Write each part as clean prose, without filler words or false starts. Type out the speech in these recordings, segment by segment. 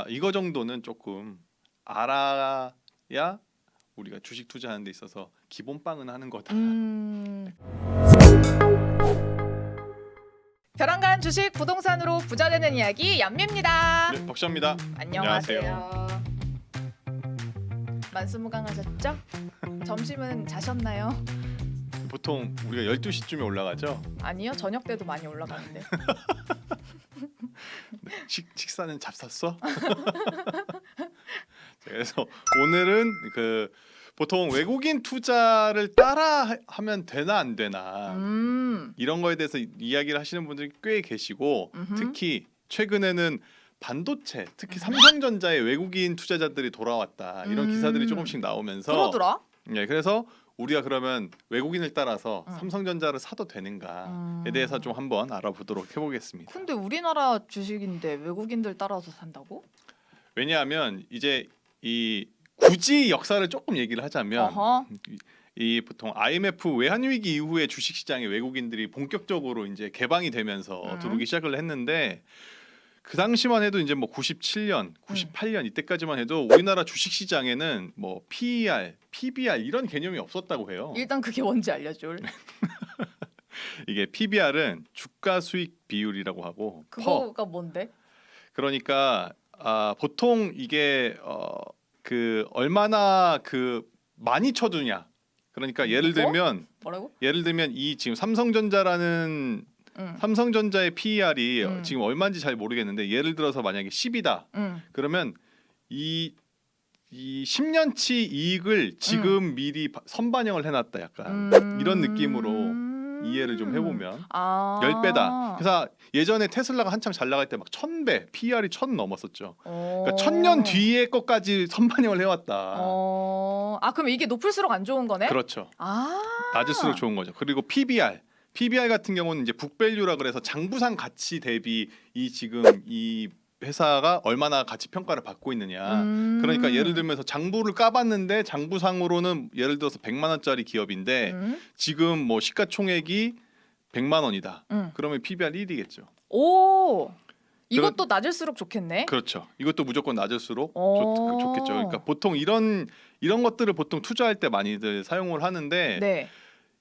이거 정도는 조금 알아야 우리가 주식 투자하는 데 있어서 기본빵은 하는 거다. 벼랑간 주식 부동산으로 부자 되는 이야기 얀미입니다. 네, 덕시입니다. 안녕하세요. 만수무강하셨죠? 점심은 자셨나요? 보통 우리가 12시쯤에 올라가죠. 아니요, 저녁 때도 많이 올라가는데. 식사는 잡쌌어? 그래서 오늘은 보통 외국인 투자를 따라 하면 되나 안 되나 이런 거에 대해서 이야기를 하시는 분들이 꽤 계시고 특히 최근에는 반도체, 특히 삼성전자의 외국인 투자자들이 돌아왔다 이런 기사들이 조금씩 나오면서 그러더라? 네, 그래서 우리가 그러면 외국인을 따라서 삼성전자를 사도 되는가에 대해서 좀 한번 알아보도록 해보겠습니다. 근데 우리나라 주식인데 외국인들 따라서 산다고? 왜냐하면 이제 이 굳이 역사를 조금 얘기를 하자면 어허. 이 보통 IMF 외환위기 이후에 주식시장에 외국인들이 본격적으로 이제 개방이 되면서 들어오기 시작을 했는데 그 당시만 해도 이제 뭐 97년, 98년 이때까지만 해도 우리나라 주식시장에는 뭐 PER, PBR 이런 개념이 없었다고 해요. 일단 그게 뭔지 알려줄. 이게 PBR은 주가 수익 비율이라고 하고 그거가 뭔데? 그러니까 보통 이게 얼마나 많이 쳐두냐. 그러니까 예를 들면 뭐라고? 이 지금 삼성전자라는 삼성전자의 PER이 지금 얼마인지 잘 모르겠는데 예를 들어서 만약에 10이다. 그러면 이 10년치 이익을 지금 미리 선반영을 해놨다. 약간 이런 느낌으로 이해를 좀 해보면 10배다. 그래서 예전에 테슬라가 한창 잘 나갈 때 막 1000배, PER이 1000 넘었었죠. 그러니까 1000년 뒤에 것까지 선반영을 해왔다. 그럼 이게 높을수록 안 좋은 거네? 그렇죠. 낮을수록 좋은 거죠. 그리고 PBR 같은 경우는 이제 북밸류라 그래서 장부상 가치 대비 지금 이 회사가 얼마나 가치 평가를 받고 있느냐. 그러니까 예를 들면서 장부를 까봤는데 장부상으로는 예를 들어서 100만 원짜리 기업인데 지금 뭐 시가총액이 100만 원이다. 그러면 PBR 1이겠죠. 오. 이것도 낮을수록 좋겠네. 그렇죠. 이것도 무조건 낮을수록 좋겠죠. 그러니까 보통 이런 것들을 보통 투자할 때 많이들 사용을 하는데 네.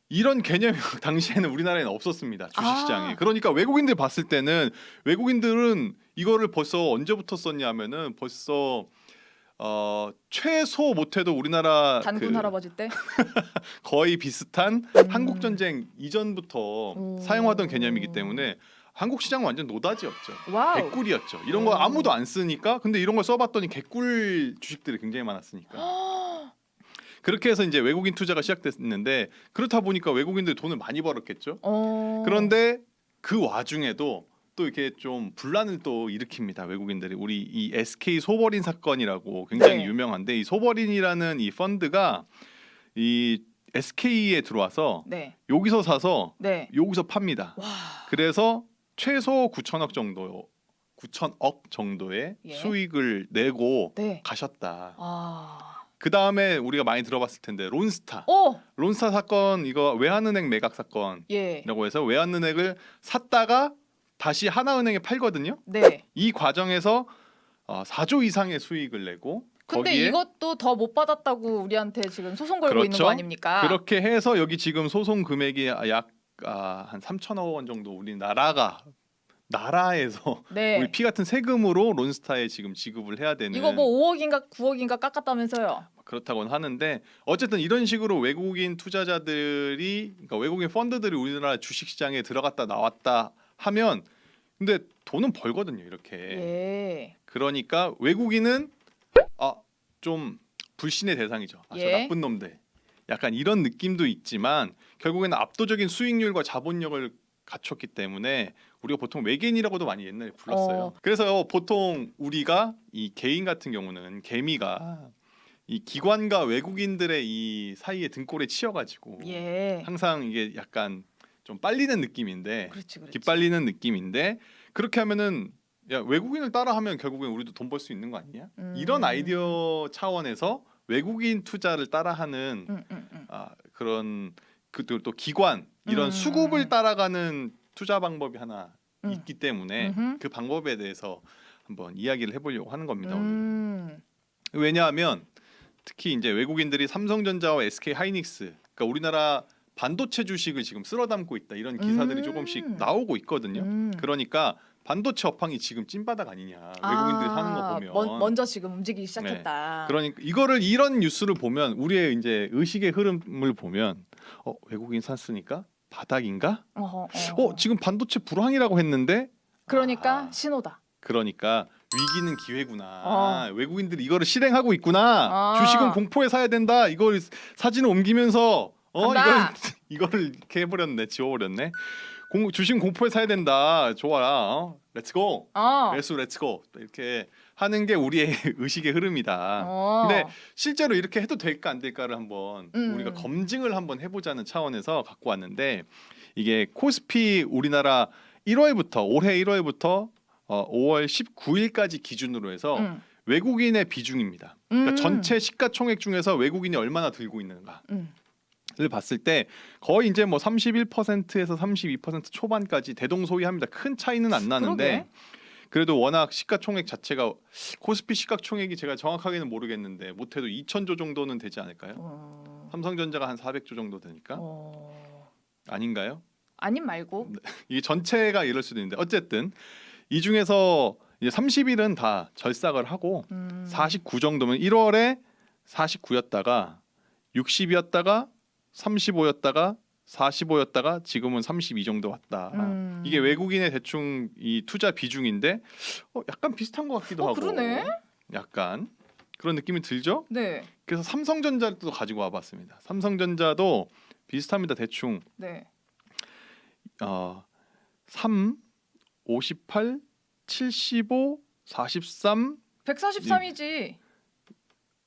이런 개념이 당시에는 우리나라에는 없었습니다. 주식시장에. 그러니까 외국인들 봤을 때는 외국인들은 이거를 벌써 언제부터 썼냐면은 벌써 최소 못해도 우리나라 단군 할아버지 때? 거의 비슷한 한국 전쟁 이전부터 사용하던 개념이기 때문에 한국 시장은 완전 노다지였죠. 와우. 개꿀이었죠. 이런 거 아무도 안 쓰니까 근데 이런 걸 써봤더니 개꿀 주식들이 굉장히 많았으니까. 그렇게 해서 이제 외국인 투자가 시작됐는데 그렇다 보니까 외국인들이 돈을 많이 벌었겠죠. 그런데 그 와중에도 또 이렇게 좀 분란을 또 일으킵니다. 외국인들이 우리 이 SK 소버린 사건이라고 굉장히 유명한데 이 소버린이라는 이 펀드가 이 SK에 들어와서 여기서 사서 여기서 팝니다. 와. 그래서 최소 9천억 정도의 수익을 내고 가셨다. 그 다음에 우리가 많이 들어봤을 텐데 론스타 사건 이거 외환은행 매각 사건이라고 해서 외환은행을 샀다가 다시 하나은행에 팔거든요. 이 과정에서 4조 이상의 수익을 내고 근데 거기에 이것도 더 못 받았다고 우리한테 지금 소송 걸고 있는 거 아닙니까? 그렇게 해서 여기 지금 소송 금액이 약 한 3천억 원 정도 나라에서 우리 피 같은 세금으로 론스타에 지금 지급을 해야 되는 이거 뭐 5억인가 9억인가 깎았다면서요? 그렇다고는 하는데 어쨌든 이런 식으로 외국인 투자자들이 그러니까 외국인 펀드들이 우리나라 주식시장에 들어갔다 나왔다 하면 근데 돈은 벌거든요 이렇게. 그러니까 외국인은 좀 불신의 대상이죠. 저 나쁜 놈들. 약간 이런 느낌도 있지만 결국에는 압도적인 수익률과 자본력을 갖췄기 때문에 우리가 보통 외계인이라고도 많이 옛날에 불렀어요. 그래서 보통 우리가 이 개인 같은 경우는 개미가 이 기관과 외국인들의 이 사이에 등골에 치여가지고 항상 이게 약간 좀 빨리는 느낌인데 기빨리는 느낌인데 그렇게 하면은 야 외국인을 따라하면 결국엔 우리도 돈 벌 수 있는 거 아니냐? 이런 아이디어 차원에서 외국인 투자를 따라하는 그런 또 기관 이런 수급을 따라가는 투자 방법이 하나 있기 때문에 그 방법에 대해서 한번 이야기를 해보려고 하는 겁니다. 오늘. 음. 왜냐하면 특히 이제 외국인들이 삼성전자와 SK 하이닉스, 그러니까 우리나라 반도체 주식을 지금 쓸어 담고 있다 이런 기사들이 조금씩 나오고 있거든요. 그러니까 반도체 업황이 지금 찐바닥 아니냐, 외국인들이 사는 거 보면. 먼저 지금 움직이기 시작했다. 그러니까 이런 뉴스를 보면 우리의 이제 의식의 흐름을 보면 외국인 샀으니까 바닥인가? 지금 반도체 불황이라고 했는데 그러니까 신호다. 그러니까 위기는 기회구나. 외국인들이 이거를 실행하고 있구나. 주식은 공포에 사야 된다. 이걸 사진을 옮기면서 이거를 이렇게 해버렸네. 지워버렸네. 주식 공포에 사야 된다. 좋아라. 렛츠고. 렛츠고. 이렇게 하는 게 우리의 의식의 흐름이다. 근데 실제로 이렇게 해도 될까 안 될까를 한번 우리가 검증을 한번 해보자는 차원에서 갖고 왔는데, 이게 코스피 우리나라 1월부터 올해 1월부터 5월 19일까지 기준으로 해서 외국인의 비중입니다. 그러니까 전체 시가총액 중에서 외국인이 얼마나 들고 있는가. 를 봤을 때 거의 이제 뭐 31%에서 32% 초반까지 대동소이합니다. 큰 차이는 안 나는데 그래도 워낙 시가총액 자체가, 코스피 시가총액이 제가 정확하게는 모르겠는데 못해도 2,000조 정도는 되지 않을까요? 삼성전자가 한 400조 정도 되니까. 아닌가요? 아님 말고. 이게 전체가 이럴 수도 있는데 어쨌든 이 중에서 이제 30일은 다 절삭을 하고 49 정도면 1월에 49였다가 60이었다가 35였다가 45였다가 지금은 32 정도 왔다. 이게 외국인의 대충 이 투자 비중인데 약간 비슷한 것 같기도 하고. 그러네. 약간 그런 느낌이 들죠? 네. 그래서 삼성전자를 또 가지고 와봤습니다. 삼성전자도 비슷합니다. 대충. 네. 3, 58, 75, 43. 143이지.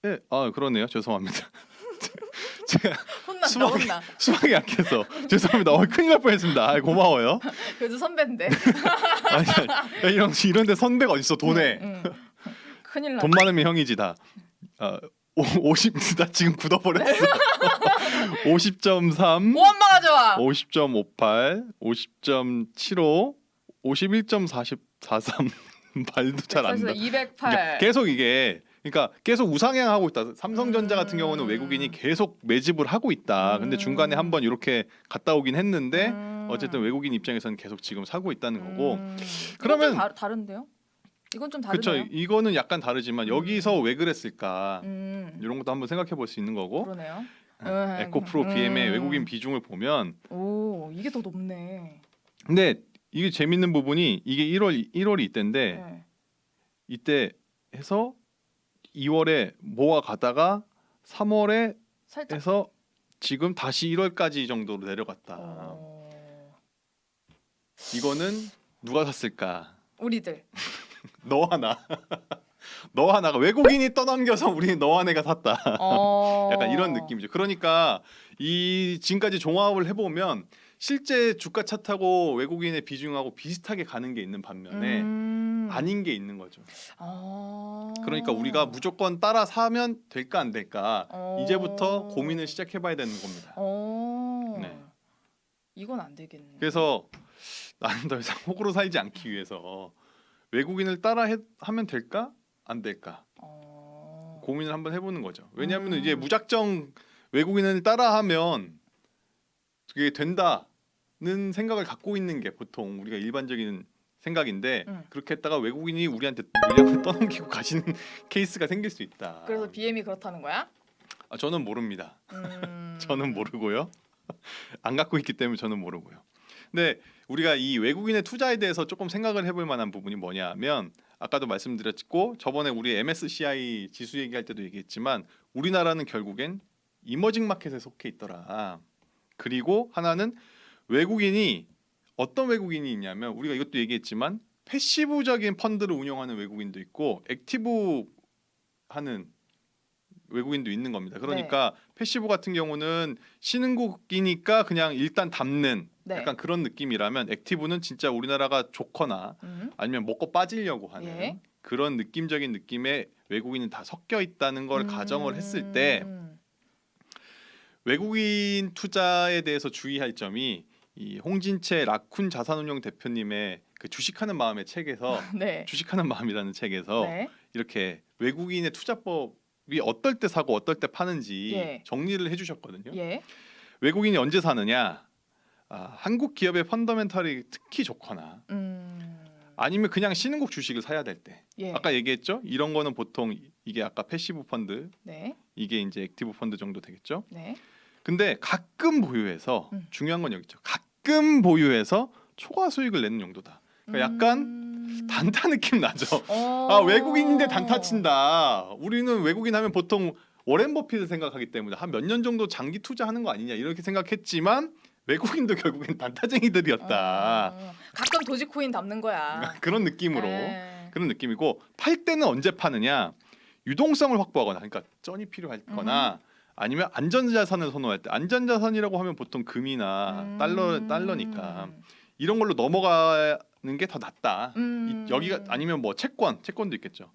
네, 그러네요. 죄송합니다. 제가 혼난다. 수학이 약해서 죄송합니다. 큰일 날 뻔했습니다. 고마워요. 그래도 선배인데. 아니, 이런데 선배가 어딨어? 돈에. 큰일 나. 돈 많으면 형이지 다. 50, 나 지금 굳어버렸어. 50.3, 오 엄마가 좋아. 50.58, 50.75, 51.43. 말도 잘 안 나. 208. 그러니까 계속 이게, 그러니까 계속 우상향하고 있다. 삼성전자 같은 경우는 외국인이 계속 매집을 하고 있다. 근데 중간에 한번 이렇게 갔다 오긴 했는데 어쨌든 외국인 입장에서는 계속 지금 사고 있다는 거고. 그러면 이건 좀 다른데요? 이건 좀 다르네요. 그렇죠. 이거는 약간 다르지만 여기서 왜 그랬을까? 이런 것도 한번 생각해 볼 수 있는 거고. 그러네요. 에코프로 BM의 외국인 비중을 보면 이게 더 높네. 근데 이게 재밌는 부분이 이게 1월이 이때인데 이때 해서 2월에 모아 가다가 3월에 살짝. 해서 지금 다시 1월까지 정도로 내려갔다. 이거는 누가 샀을까? 우리들. 너와 나. 너와 나가 외국인이 떠넘겨서 우리 너와 내가 샀다. 약간 이런 느낌이죠. 그러니까 이 지금까지 종합을 해보면 실제 주가 차트하고 외국인의 비중하고 비슷하게 가는 게 있는 반면에 아닌 게 있는 거죠. 그러니까 우리가 무조건 따라 사면 될까 안 될까 이제부터 고민을 시작해봐야 되는 겁니다. 네. 이건 안 되겠네. 그래서 나는 더 이상 호구로 살지 않기 위해서 외국인을 따라 하면 될까 안 될까 고민을 한번 해보는 거죠. 왜냐하면 이제 무작정 외국인을 따라하면 그게 된다는 생각을 갖고 있는 게 보통 우리가 일반적인 생각인데 그렇게 했다가 외국인이 우리한테 물량을 떠넘기고 가시는 케이스가 생길 수 있다. 그래서 BM이 그렇다는 거야? 저는 모릅니다. 저는 모르고요. 안 갖고 있기 때문에 저는 모르고요. 근데 우리가 이 외국인의 투자에 대해서 조금 생각을 해볼 만한 부분이 뭐냐면 아까도 말씀드렸고 저번에 우리 MSCI 지수 얘기할 때도 얘기했지만 우리나라는 결국엔 이머징 마켓에 속해 있더라. 그리고 하나는 외국인이 어떤 외국인이 있냐면 우리가 이것도 얘기했지만 패시브적인 펀드를 운영하는 외국인도 있고 액티브 하는 외국인도 있는 겁니다. 그러니까 패시브 같은 경우는 신흥국이니까 그냥 일단 담는 약간 그런 느낌이라면 액티브는 진짜 우리나라가 좋거나 아니면 먹고 빠지려고 하는 그런 느낌적인 느낌의 외국인은 다 섞여 있다는 걸 가정을 했을 때 외국인 투자에 대해서 주의할 점이 이 홍진채 라쿤 자산운용 대표님의 그 주식하는 마음의 책에서 네. 주식하는 마음이라는 책에서 네. 이렇게 외국인의 투자법이 어떨 때 사고 어떨 때 파는지 예. 정리를 해주셨거든요. 예. 외국인이 언제 사느냐? 한국 기업의 펀더멘털이 특히 좋거나 아니면 그냥 신흥국 주식을 사야 될 때. 예. 아까 얘기했죠? 이런 거는 보통 이게 아까 패시브 펀드, 네. 이게 이제 액티브 펀드 정도 되겠죠? 네. 근데 가끔 보유해서 중요한 건 여기 있죠. 가끔 보유해서 초과 수익을 내는 용도다. 그러니까 약간 단타 느낌 나죠. 외국인인데 단타 친다. 우리는 외국인 하면 보통 워렌 버핏을 생각하기 때문에 한 몇 년 정도 장기 투자하는 거 아니냐 이렇게 생각했지만 외국인도 결국엔 단타쟁이들이었다. 가끔 도지코인 담는 거야. 그런 느낌으로 네. 그런 느낌이고 팔 때는 언제 파느냐? 유동성을 확보하거나 그러니까 쩐이 필요할거나 아니면 안전자산을 선호할 때 안전자산이라고 하면 보통 금이나 달러니까 이런 걸로 넘어가는 게 더 낫다. 여기가 아니면 뭐 채권도 있겠죠.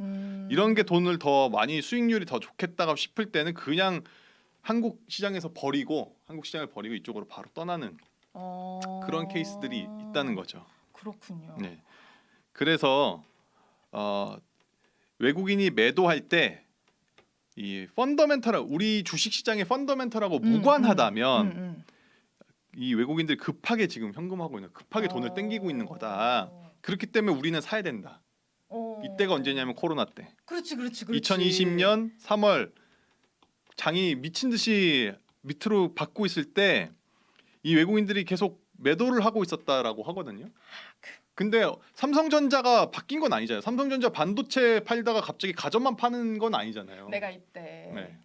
이런 게 돈을 더 많이 수익률이 더 좋겠다고 싶을 때는 그냥 한국 시장을 버리고 이쪽으로 바로 떠나는 그런 케이스들이 있다는 거죠. 그렇군요. 네. 그래서 외국인이 매도할 때 이 펀더멘털 우리 주식 시장의 펀더멘털하고 무관하다면 이 외국인들이 급하게 지금 현금하고 있는 급하게 돈을 땡기고 있는 거다. 그렇기 때문에 우리는 사야 된다. 이때가 언제냐면 코로나 때. 그렇지. 2020년 3월 장이 미친 듯이 밑으로 받고 있을 때 이 외국인들이 계속 매도를 하고 있었다라고 하거든요. 근데 삼성전자가 바뀐 건 아니잖아요. 삼성전자 반도체 팔다가 갑자기 가전만 파는 건 아니잖아요. 내가 이때 네.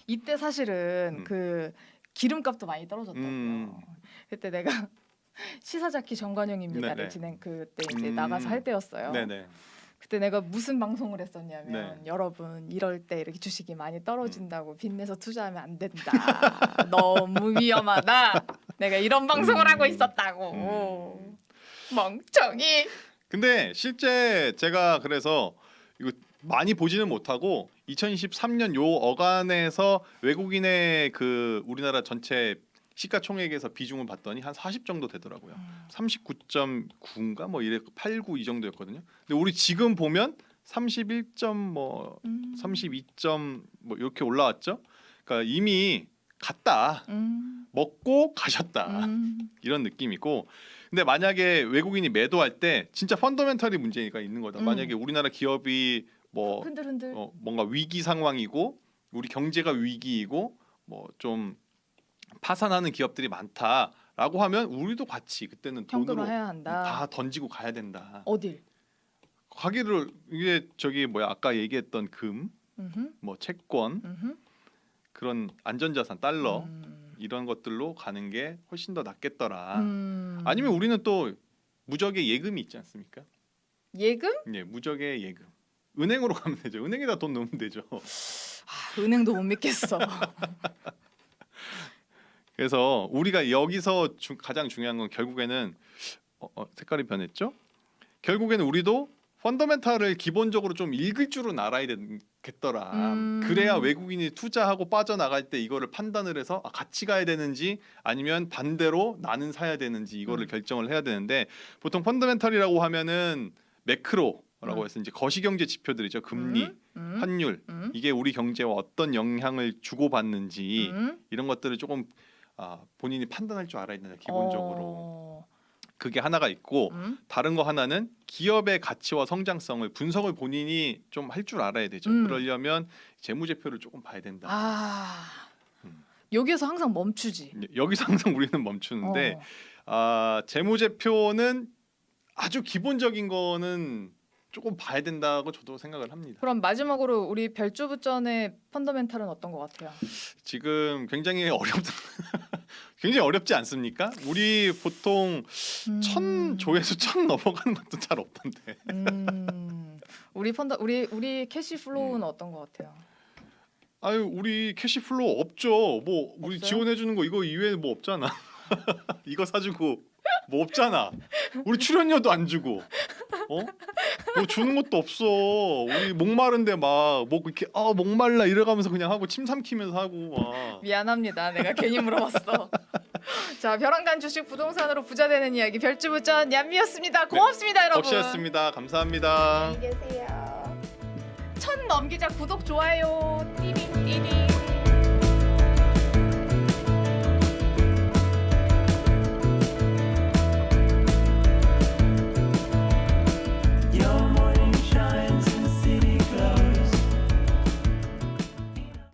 이때 사실은 그 기름값도 많이 떨어졌다고요. 그때 내가 시사자키 정관용입니다를 네네. 진행 그때 이제 나가서 할 때였어요. 네네. 그때 내가 무슨 방송을 했었냐면 네. 여러분 이럴 때 이렇게 주식이 많이 떨어진다고 빚내서 투자하면 안 된다. 너무 위험하다. 내가 이런 방송을 하고 있었다고. 멍청이. 근데 실제 제가 그래서 이거 많이 보지는 못하고 2023년 요 어간에서 외국인의 그 우리나라 전체 시가총액에서 비중을 봤더니 한 40 정도 되더라고요. 39.9인가 뭐 이래 89 이 정도였거든요. 근데 우리 지금 보면 31점 뭐 32점 뭐 이렇게 올라왔죠. 그러니까 이미 갔다. 먹고 가셨다. 이런 느낌이고. 근데 만약에 외국인이 매도할 때 진짜 펀더멘털이 문제가 있는 거다. 만약에 우리나라 기업이 뭐 흔들흔들. 뭔가 위기 상황이고 우리 경제가 위기이고 뭐 좀 파산하는 기업들이 많다라고 하면 우리도 같이 그때는 돈으로 현금화해야 한다. 다 던지고 가야 된다. 어딜? 가기를 이게 저기 뭐야 아까 얘기했던 금, 뭐 채권 그런 안전자산 달러 이런 것들로 가는 게 훨씬 더 낫겠더라. 아니면 우리는 또 무적의 예금이 있지 않습니까? 예금? 예, 무적의 예금. 은행으로 가면 되죠. 은행에다 돈 넣으면 되죠. 은행도 못 믿겠어. 그래서 우리가 여기서 가장 중요한 건 결국에는 색깔이 변했죠. 결국에는 우리도 펀더멘탈을 기본적으로 좀 읽을 줄은 알아야 되겠더라. 그래야 외국인이 투자하고 빠져나갈 때 이거를 판단을 해서 같이 가야 되는지 아니면 반대로 나는 사야 되는지 이거를 결정을 해야 되는데 보통 펀더멘탈이라고 하면은 매크로라고 해서 이제 거시경제 지표들이죠. 금리, 환율 이게 우리 경제와 어떤 영향을 주고받는지 이런 것들을 조금 본인이 판단할 줄 알아야 된다. 기본적으로. 그게 하나가 있고 다른 거 하나는 기업의 가치와 성장성을 분석을 본인이 좀 할 줄 알아야 되죠. 그러려면 재무제표를 조금 봐야 된다. 여기에서 항상 멈추지. 여기서 항상 우리는 멈추는데 재무제표는 아주 기본적인 거는 조금 봐야 된다고 저도 생각을 합니다. 그럼 마지막으로 우리 별주부전의 펀더멘탈은 어떤 것 같아요? 지금 굉장히 굉장히 어렵지 않습니까? 우리 보통 1,000조에서 1,000 넘어가는 것도 잘 없던데. 우리 캐시 플로우는 어떤 것 같아요? 아유 우리 캐시플로우 없죠. 뭐 우리 없어요? 지원해 주는 거 이거 이외에 뭐 없잖아. 이거 사주고 뭐 없잖아. 우리 출연료도 안 주고, 뭐 주는 것도 없어. 우리 목마른데 막 뭐 이렇게 목말라 이래가면서 그냥 하고 침 삼키면서 하고 막. 미안합니다. 내가 괜히 물어봤어. 자, 벼랑간 주식 부동산으로 부자 되는 이야기 별주부전 얌미였습니다. 고맙습니다, 여러분. 덕시였습니다. 감사합니다. 안녕히 계세요. 1000 넘기자 구독 좋아요 띠링 띠링.